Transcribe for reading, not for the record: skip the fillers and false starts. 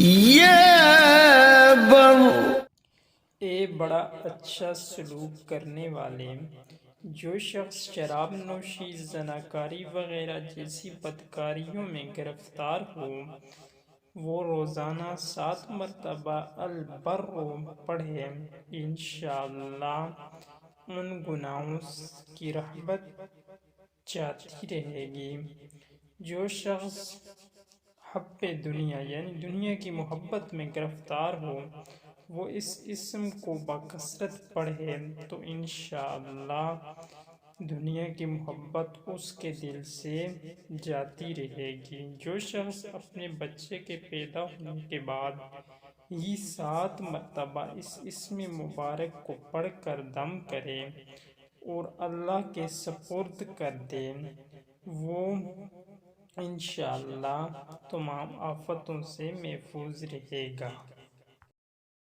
یا بر اے بڑا اچھا سلوک کرنے والے، جو شخص شراب نوشی، زناکاری وغیرہ جیسی بدکاریوں میں گرفتار ہو، وہ روزانہ 7 مرتبہ البر پڑھے، انشاءاللہ ان گناہوں کی رحمت جاتی رہے گی۔ جو شخص حب دنیا یعنی دنیا کی محبت میں گرفتار ہو، وہ اس اسم کو بکثرت پڑھے تو انشاءاللہ دنیا کی محبت اس کے دل سے جاتی رہے گی۔ جو شخص اپنے بچے کے پیدا ہونے کے بعد ہی 7 مرتبہ اس اسم مبارک کو پڑھ کر دم کرے اور اللہ کے سپرد کر دے، وہ انشاءاللہ تمام آفتوں سے محفوظ رہے گا۔